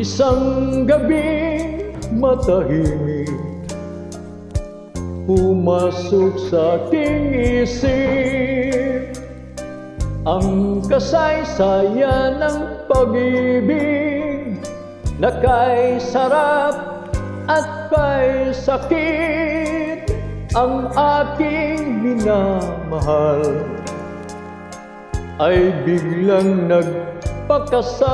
Isang gabing matahimik pumasok sa aking isip ang kasaysayan ng pag-ibig na kay sarap at kay sakit. Ang aking minamahal ay biglang nagpakasal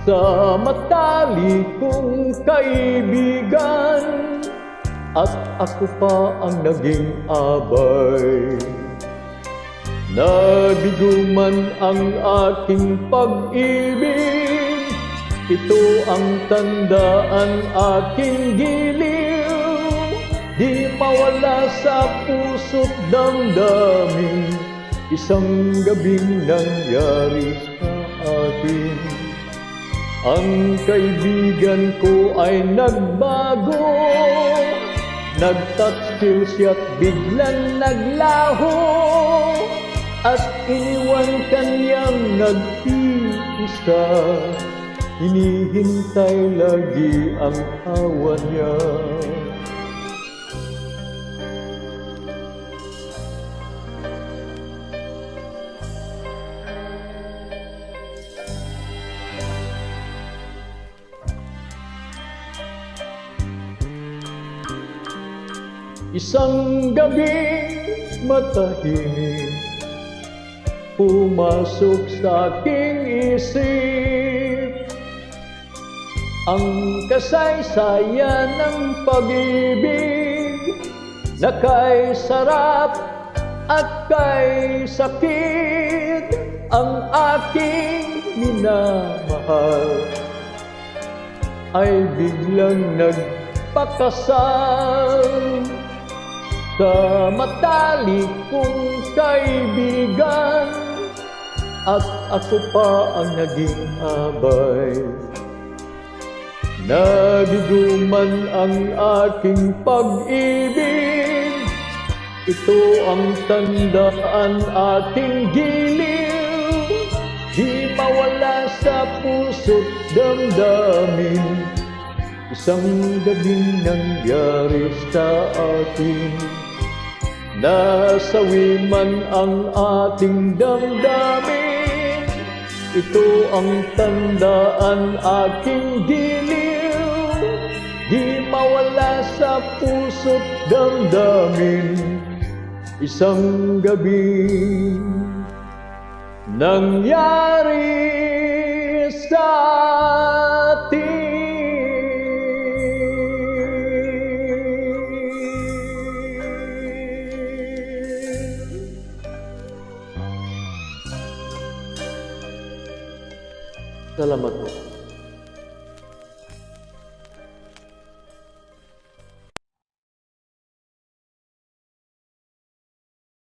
sa matalik kong kaibigan, at ako pa ang naging abay. Nabiguman ang aking pag-ibig, ito ang tandaan aking giliw. Di mawala sa puso't damdamin, isang gabing nangyari sa atin. Ang kaibigan ko ay nagbago, nag-touch siya't biglang naglaho, at iniwan kanyang nag-iisa. Hinihintay lagi ang awa niya. Isang gabing matahimik pumasok sa aking isip ang kasaysayan ng pag-ibig na kay sarap at kay sakit. Ang aking minamahal ay biglang nagpakasal sa matalik kong kaibigan, at ako pa ang naging abay. Nabiguman ang aking pag-ibig, ito ang tandaan aking giliw. Di mawala sa puso't damdamin, isang gabing nangyari sa atin. Nasawi man ang ating damdamin, ito ang tandaan aking giliw. Di mawala sa puso't damdamin, isang gabing nangyari sa atin. Salamat po.